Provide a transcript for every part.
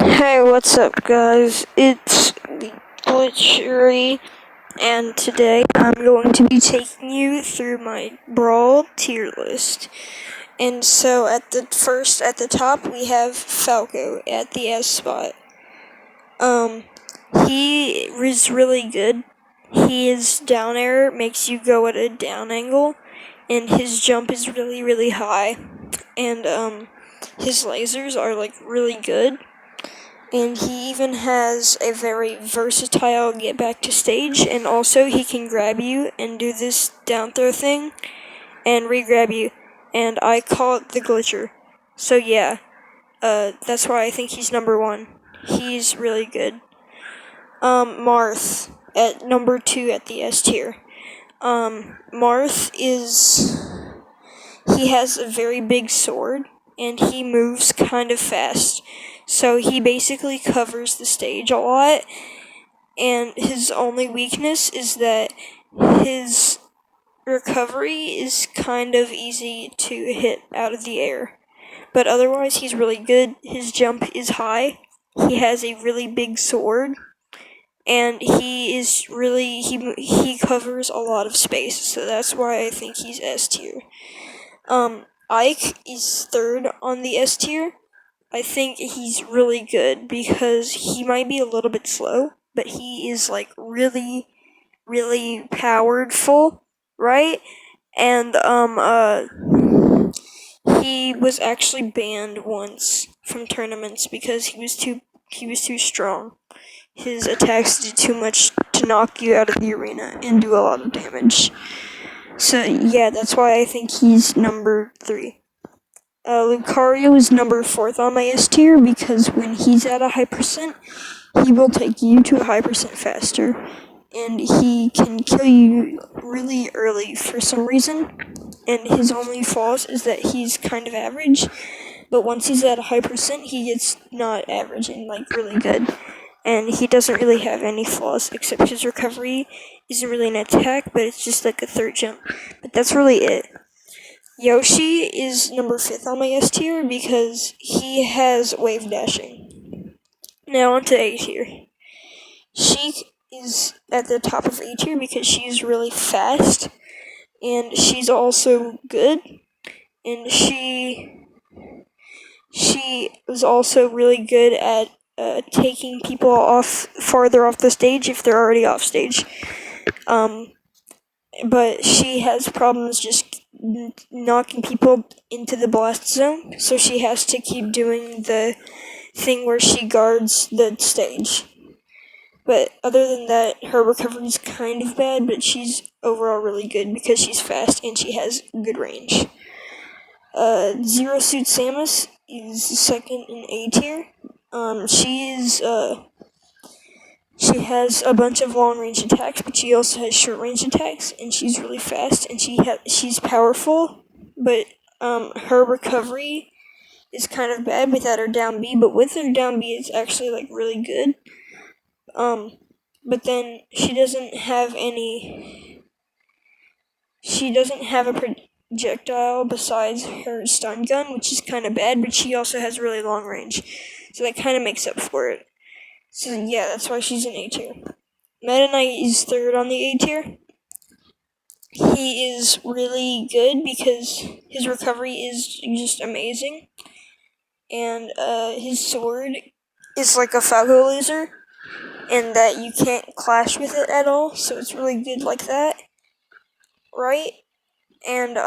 Hey, what's up, guys? It's the glitchre, and today I'm going to be taking you through my Brawl tier list. And so, at the top, we have Falco at the S spot. He is really good. His down air makes you go at a down angle, and his jump is really, really high. And, his lasers are, really good. And he even has a very versatile get back to stage, and also he can grab you and do this down throw thing and re-grab you, and I call it the glitcher. So yeah, that's why I think he's number 1. He's really good. Marth at number 2 at the S tier. Marth he has a very big sword, and he moves kind of fast. So he basically covers the stage a lot, and his only weakness is that his recovery is kind of easy to hit out of the air. But otherwise, he's really good. His jump is high. He has a really big sword, and he covers a lot of space. So that's why I think he's S tier. Ike is 3rd on the S tier. I think he's really good because he might be a little bit slow, but he is really, really powerful, right? And he was actually banned once from tournaments because he was too strong. His attacks did too much to knock you out of the arena and do a lot of damage. So yeah, that's why I think he's number 3. Lucario is number 4th on my S tier because when he's at a high percent, he will take you to a high percent faster, and he can kill you really early for some reason, and his only flaws is that he's kind of average, but once he's at a high percent, he gets not average and really good, and he doesn't really have any flaws except his recovery isn't really an attack, but it's just like a 3rd jump, but that's really it. Yoshi is number 5th on my S tier because he has wave dashing. Now on to A tier. Sheik is at the top of A tier because she's really fast, and she's also good, and she is also really good at taking people farther off the stage if they're already off stage. But she has problems just knocking people into the blast zone, so she has to keep doing the thing where she guards the stage. But other than that, her recovery is kind of bad, but she's overall really good because she's fast and she has good range. Zero Suit Samus is 2nd in A tier. She has a bunch of long-range attacks, but she also has short-range attacks, and she's really fast, and she's powerful, but her recovery is kind of bad without her down B, but with her down B, it's actually, really good. But then she doesn't have a projectile besides her stun gun, which is kind of bad, but she also has really long range, so that kind of makes up for it. So yeah, that's why she's in A tier. Meta Knight is 3rd on the A tier. He is really good because his recovery is just amazing, and his sword is like a Falco laser, and that you can't clash with it at all, so it's really good like that, right? And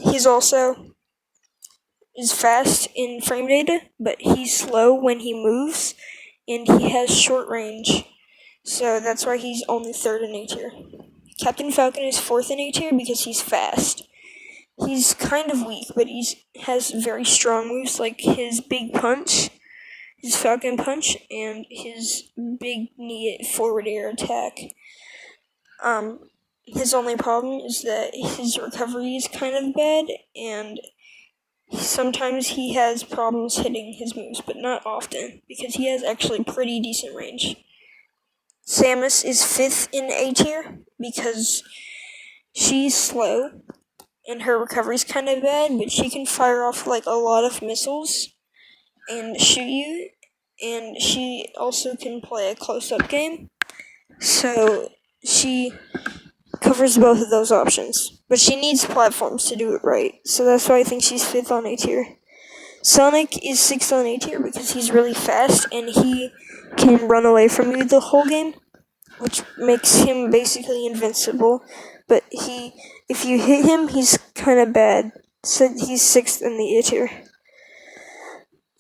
he's also is fast in frame data, but he's slow when he moves, and he has short range, so that's why he's only 3rd in A tier. Captain Falcon is 4th in A tier because he's fast. He's kind of weak, but he has very strong moves like his big punch, his Falcon punch, and his big knee forward air attack. His only problem is that his recovery is kind of bad, and sometimes he has problems hitting his moves, but not often, because he has actually pretty decent range. Samus is 5th in A tier because she's slow, and her recovery's kind of bad, but she can fire off a lot of missiles and shoot you, and she also can play a close-up game. So she covers both of those options, but she needs platforms to do it right. So that's why I think she's 5th on A tier. Sonic is 6th on A tier because he's really fast and he can run away from you the whole game, which makes him basically invincible. But if you hit him, he's kind of bad. So he's 6th in the A tier.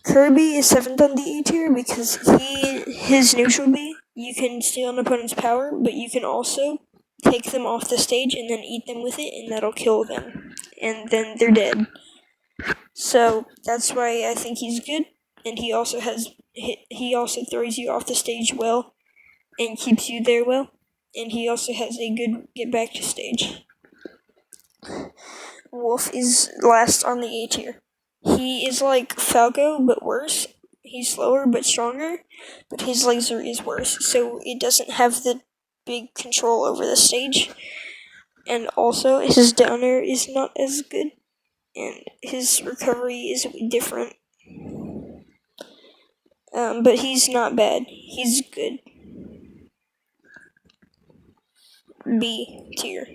Kirby is 7th on the A tier because his neutral B, you can steal an opponent's power, but you can also take them off the stage and then eat them with it, and that'll kill them. And then they're dead. So that's why I think he's good, and he also throws you off the stage well, and keeps you there well, and he also has a good get back to stage. Wolf is last on the A tier. He is like Falco, but worse. He's slower but stronger, but his laser is worse, so it doesn't have the big control over the stage. And also, his downer is not as good, and his recovery is different. But he's not bad. He's good. B tier.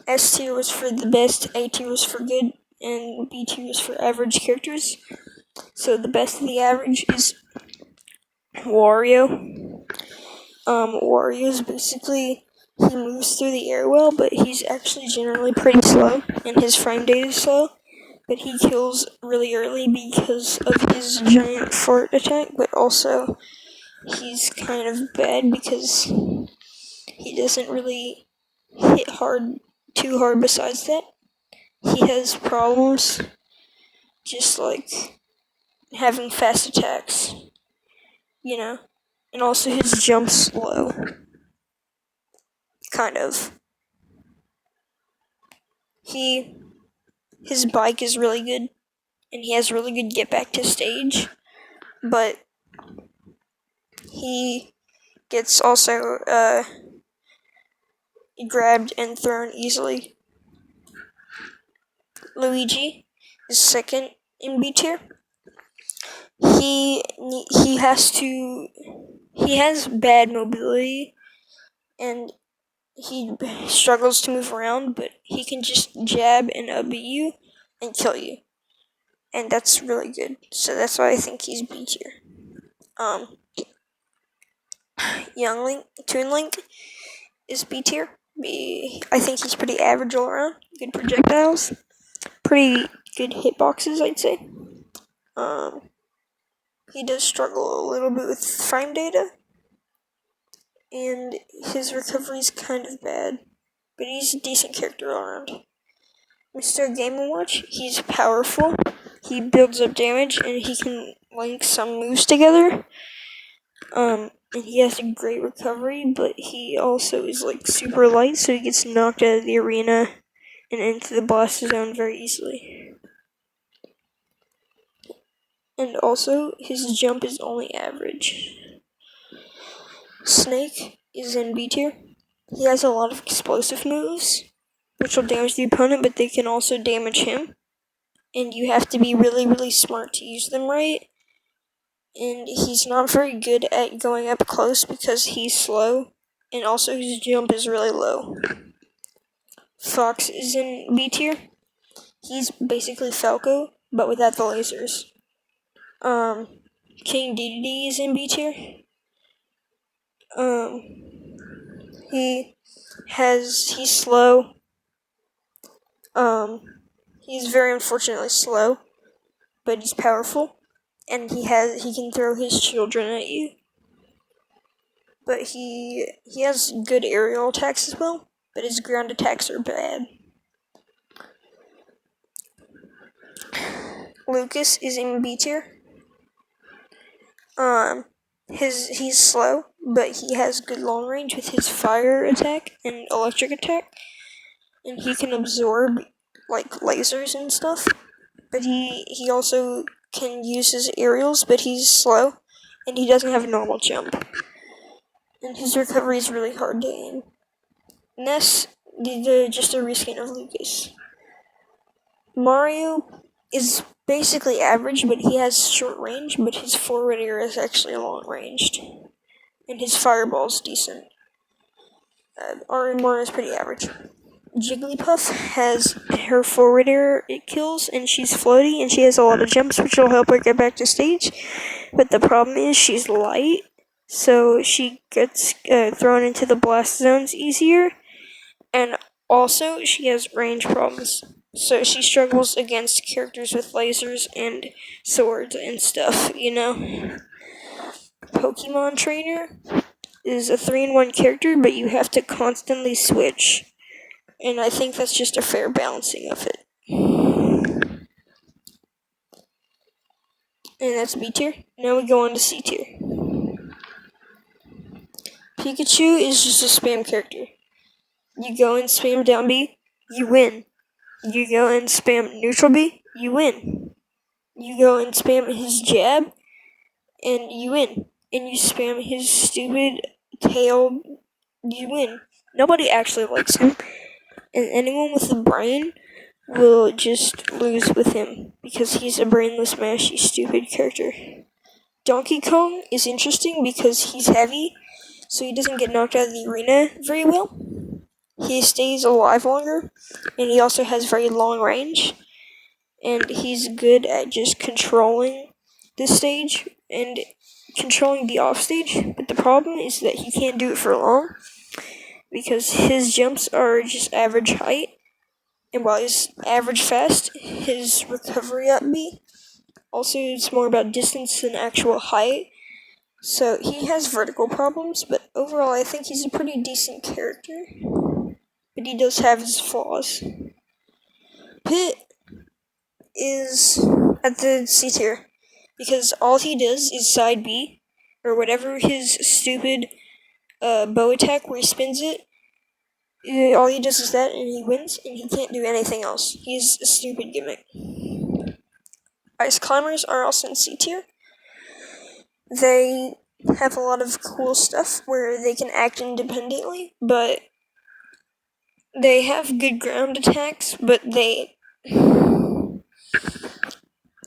S tier was for the best, A tier was for good, and B tier was for average characters. So the best of the average is Wario. Wario's basically, he moves through the air well, but he's actually generally pretty slow, and his frame rate is slow. But he kills really early because of his giant fart attack, but also he's kind of bad because he doesn't really hit too hard besides that. He has problems just like having fast attacks, and also his jump's slow. Kind of. His bike is really good, and he has really good get back to stage, but he gets also grabbed and thrown easily. Luigi is 2nd in B tier. He has bad mobility, and he struggles to move around, but he can just jab and beat you and kill you. And that's really good. So that's why I think he's B tier. Toon Link is B tier. I think he's pretty average all around. Good projectiles. Pretty good hitboxes, I'd say. He does struggle a little bit with frame data. And his recovery's kind of bad. But he's a decent character all around. Mr. Game & Watch, he's powerful. He builds up damage, and he can link some moves together. And he has a great recovery, but he also is like super light, so he gets knocked out of the arena and into the blast zone very easily. And also, his jump is only average. Snake is in B tier. He has a lot of explosive moves, which will damage the opponent, but they can also damage him. And you have to be really, really smart to use them right. And he's not very good at going up close because he's slow, and also his jump is really low. Fox is in B tier. He's basically Falco, but without the lasers. King Dedede is in B tier. He's slow. He's very unfortunately slow, but he's powerful, and he can throw his children at you. But he has good aerial attacks as well, but his ground attacks are bad. Lucas is in B tier. He's slow, but he has good long range with his fire attack and electric attack, and he can absorb like lasers and stuff. But he also can use his aerials, but he's slow, and he doesn't have a normal jump. And his recovery is really hard to aim. Ness did just a reskin of Lucas. Mario is basically average, but he has short range, but his forward air is actually long ranged. And his fireball's decent. Armor is pretty average. Jigglypuff has her forward air, it kills, and she's floaty, and she has a lot of jumps, which will help her get back to stage. But the problem is she's light, so she gets thrown into the blast zones easier, and also she has range problems. So she struggles against characters with lasers and swords and stuff, you know? Pokemon Trainer is a 3-in-1 character, but you have to constantly switch. And I think that's just a fair balancing of it. And that's B tier. Now we go on to C tier. Pikachu is just a spam character. You go and spam down B, you win. You go and spam neutral B, you win. You go and spam his jab, and you win. And you spam his stupid tail, you win. Nobody actually likes him. And anyone with a brain will just lose with him, because he's a brainless, mashy, stupid character. Donkey Kong is interesting because he's heavy, so he doesn't get knocked out of the arena very well. He stays alive longer, and he also has very long range, and he's good at just controlling the stage and controlling the offstage, but the problem is that he can't do it for long, because his jumps are just average height, and while he's average fast, his recovery up B also is more about distance than actual height. So he has vertical problems, but overall I think he's a pretty decent character. But he does have his flaws. Pit is at the C tier, because all he does is side B, or whatever his stupid bow attack where he spins it. All he does is that, and he wins, and he can't do anything else. He's a stupid gimmick. Ice Climbers are also in C tier. They have a lot of cool stuff where they can act independently, but they have good ground attacks, but they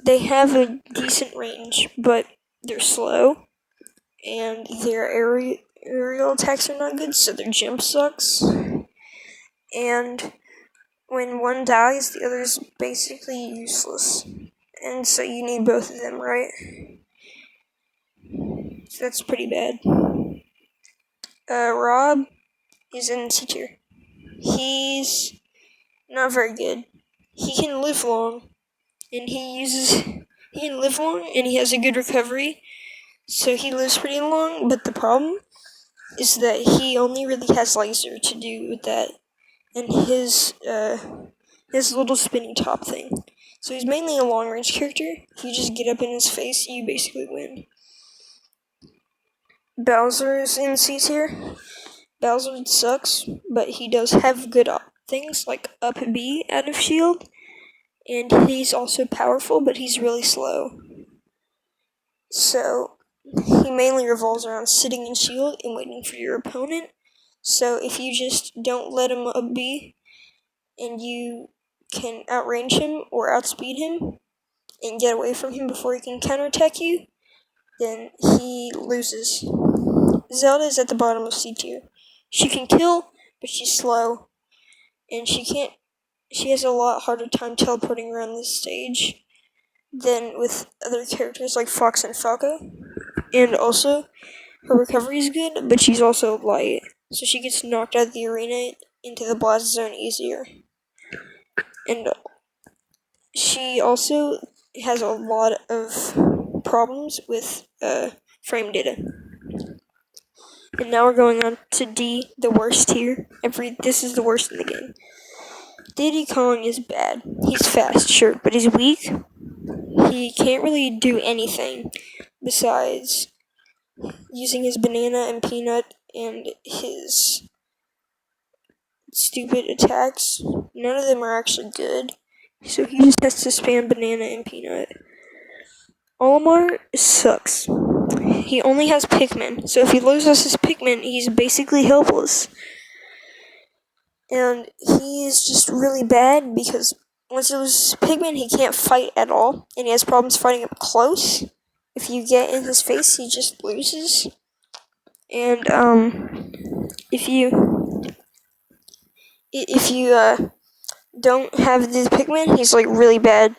have a decent range, but they're slow, and their aerial attacks are not good, so their jump sucks. And when one dies, the other is basically useless. And so you need both of them, right? So that's pretty bad. Rob is in C tier. He's not very good. He can live long, and he can live long, and he has a good recovery, so he lives pretty long, but the problem is that he only really has laser to do with that, and his little spinny top thing. So he's mainly a long-range character. If you just get up in his face, you basically win. Bowser's in C tier. Bowser sucks, but he does have good things like up B out of shield, and he's also powerful, but he's really slow. So he mainly revolves around sitting in shield and waiting for your opponent. So if you just don't let him up B, and you can outrange him or outspeed him and get away from him before he can counterattack you, then he loses. Zelda is at the bottom of C tier. She can kill, but she's slow, and she has a lot harder time teleporting around this stage than with other characters like Fox and Falco. And also, her recovery is good, but she's also light, so she gets knocked out of the arena into the blast zone easier. And she also has a lot of problems with frame data. And now we're going on to D, the worst tier. This is the worst in the game. Diddy Kong is bad. He's fast, sure, but he's weak. He can't really do anything besides using his banana and peanut and his stupid attacks. None of them are actually good, so he just has to spam banana and peanut. Olimar sucks. He only has Pikmin, so if he loses his Pikmin, he's basically helpless. And he is just really bad because once those pigmen, he can't fight at all, and he has problems fighting up close. If you get in his face, he just loses. And if you don't have these Pikmin, he's like really bad.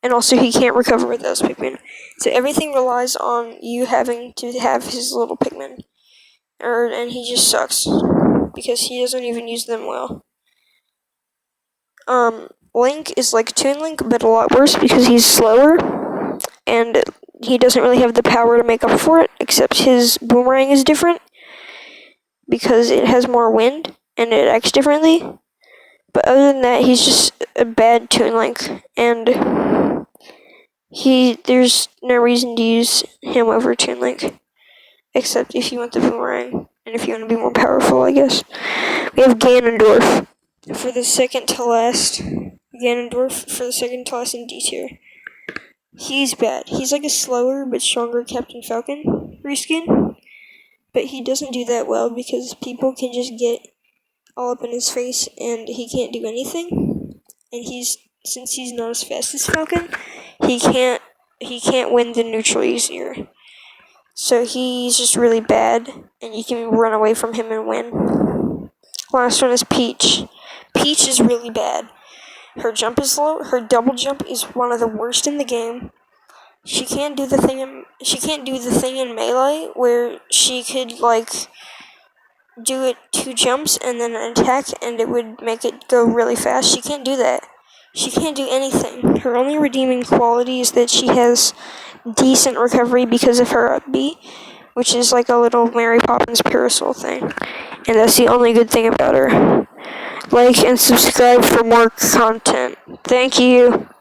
And also he can't recover with those Pikmin. So everything relies on you having to have his little Pikmin. And he just sucks. Because he doesn't even use them well. Link is like Toon Link, but a lot worse because he's slower. And he doesn't really have the power to make up for it, except his boomerang is different. Because it has more wind, and it acts differently. But other than that, he's just a bad Toon Link, and there's no reason to use him over Toon Link, except if you want the boomerang, and if you want to be more powerful, I guess. We have Ganondorf for the second to last. Ganondorf for the second to last in D tier. He's bad. He's like a slower but stronger Captain Falcon reskin, but he doesn't do that well because people can just get all up in his face and he can't do anything. And since he's not as fast as Falcon, he can't win the neutral easier. So he's just really bad, and you can run away from him and win. Last one is Peach. Peach is really bad. Her jump is low. Her double jump is one of the worst in the game. She can't do the thing in Melee where she could like do it 2 jumps and then attack and it would make it go really fast. She can't do that. She can't do anything. Her only redeeming quality is that she has decent recovery because of her up B, which is like a little Mary Poppins parasol thing. And that's the only good thing about her. Like and subscribe for more content. Thank you.